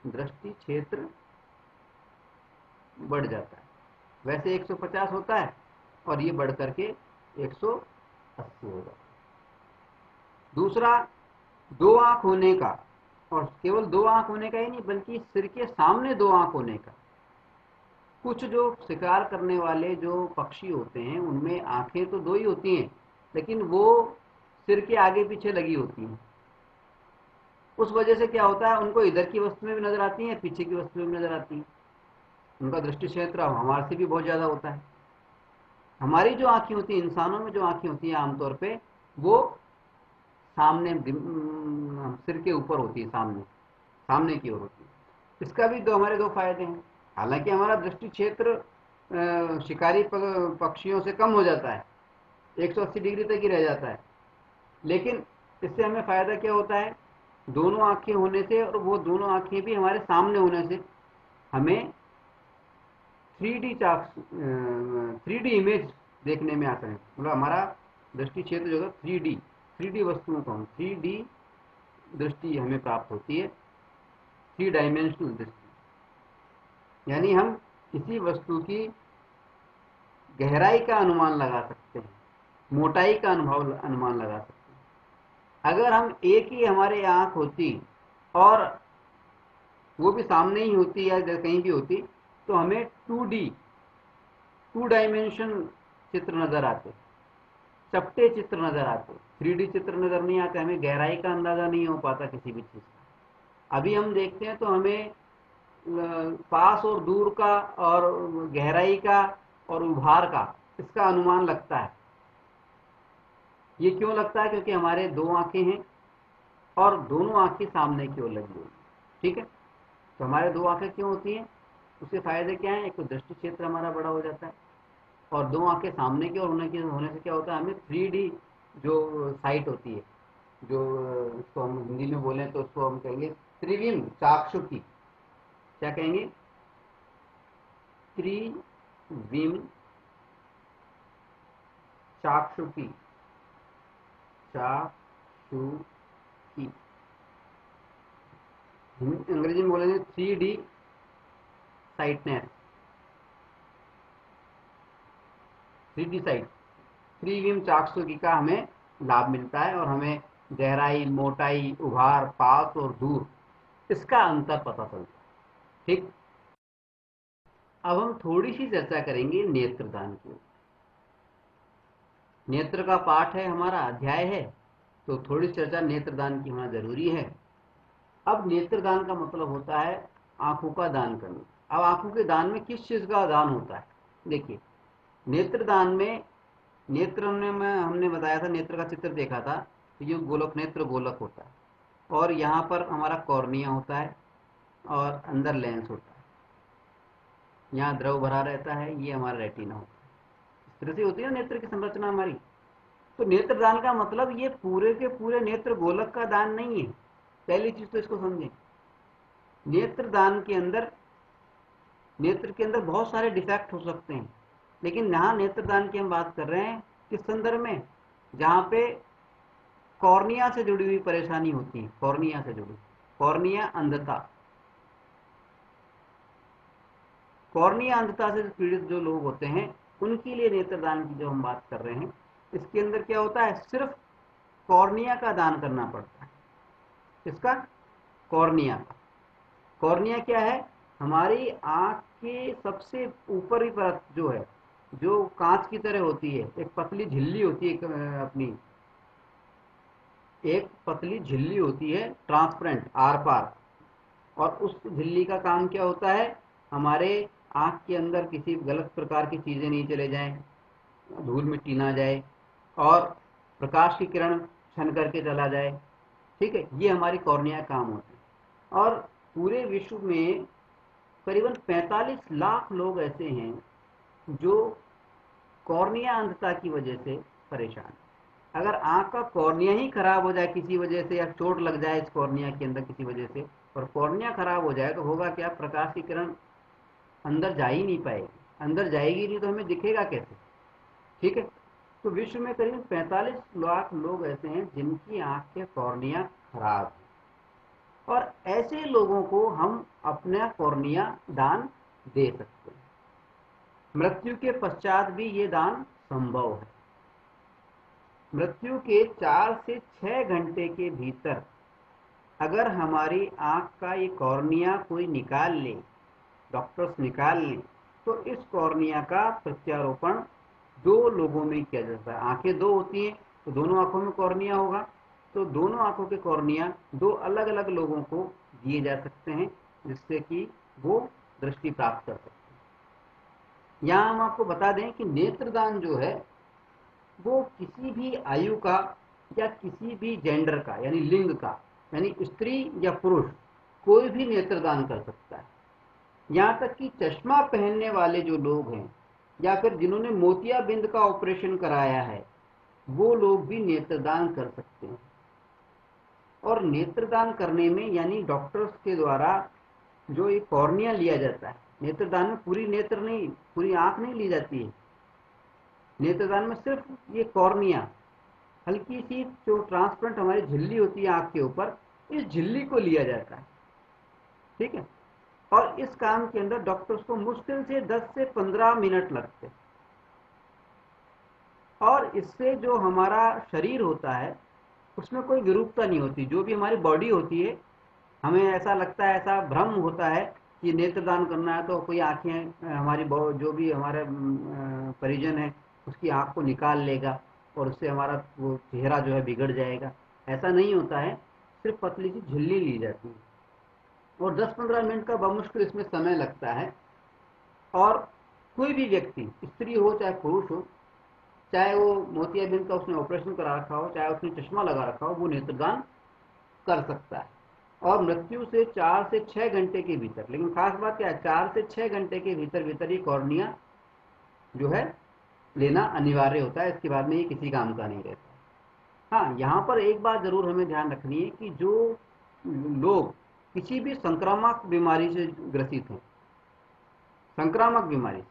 S2: दृष्टि क्षेत्र बढ़ जाता है। वैसे 150 होता है और ये बढ़ करके 180 हो जाता है। दूसरा, दो आंख होने का, और केवल दो आंख होने का ही नहीं बल्कि सिर के सामने दो आंख होने का। कुछ जो शिकार करने वाले जो पक्षी होते हैं उनमें आंखें तो दो ही होती हैं, लेकिन वो सिर के आगे पीछे लगी होती हैं। उस वजह से क्या होता है, उनको इधर की वस्तु में भी नजर आती है, पीछे की वस्तु में भी नजर आती है। उनका दृष्टि क्षेत्र हमारे से भी बहुत ज्यादा होता है। हमारी जो आंखें होती हैं, इंसानों में जो आंखें होती हैं आमतौर पे वो सामने सिर के ऊपर होती है, सामने सामने की ओर होती है। इसका भी हमारे दो फायदे हैं। हालांकि हमारा दृष्टि क्षेत्र शिकारी पक्षियों से कम हो जाता है, 180 डिग्री तक ही रह जाता है, लेकिन इससे हमें फायदा क्या होता है, दोनों आंखें होने से, और वो दोनों आंखें भी हमारे सामने होने से हमें 3D इमेज देखने में आता है। मतलब हमारा दृष्टि क्षेत्र जो है 3D वस्तुओं का 3D दृष्टि हमें प्राप्त होती है, 3 डायमेंशनल दृष्टि। यानी हम किसी वस्तु की गहराई का अनुमान लगा सकते हैं, मोटाई का अनुमान लगा सकते हैं। अगर हम एक ही हमारे आंख होती और वो भी सामने ही होती या कहीं भी होती तो हमें 2 डायमेंशन चित्र नजर आते, चपटे चित्र नजर आते, 3D चित्र नजर नहीं आते, हमें गहराई का अंदाजा नहीं हो पाता किसी भी चीज का। अभी हम देखते हैं तो हमें पास और दूर का और गहराई का और उभार का इसका अनुमान लगता है। ये क्यों लगता है? क्योंकि हमारे दो आंखें हैं और दोनों आंखें सामने की ओर लगी हुई, ठीक है। तो हमारे दो आंखें क्यों होती हैं? उसके फायदे क्या हैं? एक तो दृष्टि क्षेत्र हमारा बड़ा हो जाता है, और दो आंखें सामने की ओर होने से क्या होता है, हमें 3D जो साइट होती है, जो इसको हम हिंदी में बोलें तो उसको हम कहेंगे त्रिविम चाक्षुषी। क्या कहेंगे? त्रिविम चाक्षुषी, चाक्षुषी अंग्रेजी में बोलेंगे 3D साइटनेस, 3D साइट, त्रिविम चाक्षुषी का हमें लाभ मिलता है, और हमें गहराई, मोटाई, उभार, पास और दूर इसका अंतर पता चलता है, ठीक। अब हम थोड़ी सी चर्चा करेंगे नेत्रदान की। नेत्र का पाठ है हमारा, अध्याय है, तो थोड़ी चर्चा नेत्रदान की होना जरूरी है। अब नेत्रदान का मतलब होता है आंखों का दान करना। अब आंखों के दान में किस चीज का दान होता है? देखिए, नेत्रदान में नेत्र में हमने बताया था, नेत्र का चित्र देखा था, तो ये गोलक, नेत्र गोलक होता है, और यहाँ पर हमारा कॉर्निया होता है और अंदर लेंस होता है, यहाँ द्रव भरा रहता है, ये हमारा रेटिना होता है। इस तरह से होती है नेत्र की संरचना हमारी। तो नेत्रदान का मतलब ये पूरे के पूरे नेत्र गोलक का दान नहीं है, पहली चीज तो इसको समझें। नेत्रदान के अंदर, नेत्र के अंदर बहुत सारे डिफेक्ट हो सकते हैं, लेकिन यहाँ नेत्रदान की हम बात कर रहे हैं किस संदर्भ में, जहाँ पे कॉर्निया से जुड़ी हुई परेशानी होती है, कॉर्निया से जुड़ी, कॉर्निया अंधता, कॉर्निया अंधता से पीड़ित जो लोग होते हैं उनके लिए नेत्रदान की जो हम बात कर रहे हैं, इसके अंदर क्या होता है, सिर्फ कॉर्निया का दान करना पड़ता है। इसका, कॉर्निया का, कॉर्निया क्या है, हमारी आंख के सबसे ऊपरी परत जो है, जो कांच की तरह होती है, एक पतली झिल्ली होती है, अपनी एक पतली झिल्ली होती है ट्रांसपेरेंट आर पार, और उस झिल्ली का काम क्या होता है, हमारे आंख के अंदर किसी गलत प्रकार की चीजें नहीं चले जाएं, धूल मिट्टी ना जाए, और प्रकाश की किरण छन करके चला जाए। ठीक है, ये हमारी कॉर्निया काम होती है। और पूरे विश्व में करीबन 45 लाख लोग ऐसे हैं जो कॉर्निया अंधता की वजह से परेशान हैं। अगर आंख का कॉर्निया ही खराब हो जाए किसी वजह से, या चोट लग जाए इस कॉर्निया के अंदर किसी वजह से, और कॉर्निया खराब हो जाए, तो होगा क्या, प्रकाश की किरण अंदर जा ही नहीं पाएगी, अंदर जाएगी नहीं तो हमें दिखेगा कैसे। ठीक है, तो विश्व में करीब 45 लाख लोग ऐसे हैं जिनकी आंख के कॉर्निया खराब है, और ऐसे लोगों को हम अपना कॉर्निया दान दे सकते हैं। मृत्यु के पश्चात भी ये दान संभव है। मृत्यु के 4 से 6 घंटे के भीतर अगर हमारी आंख का ये कॉर्निया कोई निकाल ले, डॉक्टर्स निकाल लें, तो इस कॉर्निया का प्रत्यारोपण 2 लोगों में किया जाता है। आंखें 2 होती हैं तो दोनों आंखों में कॉर्निया होगा, तो दोनों आंखों के कॉर्निया 2 अलग अलग लोगों को दिए जा सकते हैं, जिससे कि वो दृष्टि प्राप्त कर सकते हैं। यहाँ हम आपको बता दें कि नेत्रदान जो है वो किसी भी आयु का या किसी भी जेंडर का, यानी लिंग का, यानी स्त्री या पुरुष, कोई भी नेत्रदान कर सकता है। यहाँ तक कि चश्मा पहनने वाले जो लोग हैं, या फिर जिन्होंने मोतियाबिंद का ऑपरेशन कराया है, वो लोग भी नेत्रदान कर सकते हैं। और नेत्रदान करने में, यानी डॉक्टर्स के द्वारा जो ये कॉर्निया लिया जाता है, नेत्रदान में पूरी नेत्र नहीं, पूरी आंख नहीं ली जाती है, नेत्रदान में सिर्फ ये कॉर्निया, हल्की सी जो ट्रांसपेरेंट हमारी झिल्ली होती है आंख के ऊपर, इस झिल्ली को लिया जाता है। ठीक है, और इस काम के अंदर डॉक्टर्स को मुश्किल से 10 से 15 मिनट लगते हैं, और इससे जो हमारा शरीर होता है उसमें कोई विरूपता नहीं होती। जो भी हमारी बॉडी होती है, हमें ऐसा लगता है, ऐसा भ्रम होता है कि नेत्रदान करना है तो कोई आंखें, हमारी जो भी हमारे परिजन है उसकी आंख को निकाल लेगा और उससे हमारा वो चेहरा जो है बिगड़ जाएगा। ऐसा नहीं होता है, सिर्फ पतली सी झिल्ली ली जाती है, और 10-15 मिनट का बमुश्किल इसमें समय लगता है। और कोई भी व्यक्ति, स्त्री हो चाहे पुरुष हो, चाहे वो मोतियाबिंद का उसने ऑपरेशन करा रखा हो, चाहे उसने चश्मा लगा रखा हो, वो नेत्रदान कर सकता है। और मृत्यु से 4 से 6 घंटे के भीतर, लेकिन खास बात क्या है, 4 से 6 घंटे के भीतर भीतर ये कॉर्निया जो है लेना अनिवार्य होता है, इसके बाद में ये किसी काम का नहीं रहता। हाँ, यहाँ पर एक बात जरूर हमें ध्यान रखनी है कि जो लोग किसी भी संक्रामक बीमारी से ग्रसित हैं, संक्रामक बीमारी,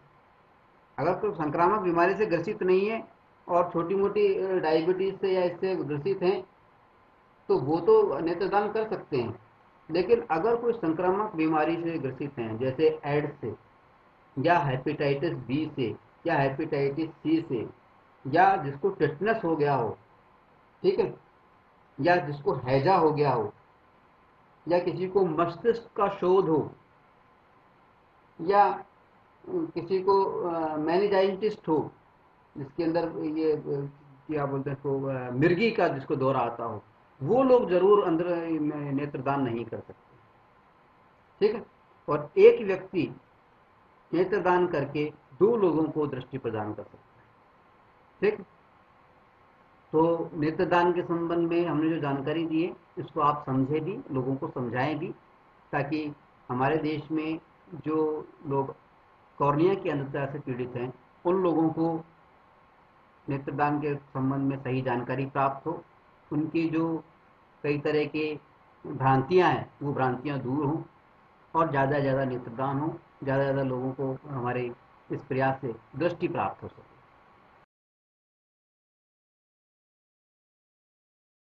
S2: अगर कोई संक्रामक बीमारी से ग्रसित नहीं है और छोटी मोटी डायबिटीज से या इससे ग्रसित हैं, तो वो तो नेत्रदान कर सकते हैं। लेकिन अगर कोई संक्रामक बीमारी से ग्रसित हैं, जैसे एड्स से, या हेपेटाइटिस बी से, या हेपेटाइटिस सी से, या जिसको टेटनस हो गया हो, ठीक है, या जिसको हैजा हो गया हो, या किसी को मस्तिष्क का शोध हो, या किसी को मैनिजाइटिस हो, जिसके अंदर ये क्या बोलते हैं तो मिर्गी का जिसको दौरा आता हो, वो लोग जरूर अंदर नेत्रदान नहीं कर सकते। ठीक है, और एक व्यक्ति नेत्रदान करके 2 लोगों को दृष्टि प्रदान कर सकता है। ठीक, तो नेत्रदान के संबंध में हमने जो जानकारी दी है, इसको आप समझे भी, लोगों को समझाएं भी, ताकि हमारे देश में जो लोग कॉर्निया की अंधता से पीड़ित हैं, उन लोगों को नेत्रदान के संबंध में सही जानकारी प्राप्त हो। उनकी जो कई तरह के भ्रांतियाँ हैं वो भ्रांतियाँ दूर हों और ज़्यादा से ज़्यादा नेत्रदान हो, ज़्यादा से ज़्यादा लोगों को हमारे इस प्रयास से दृष्टि प्राप्त हो सके।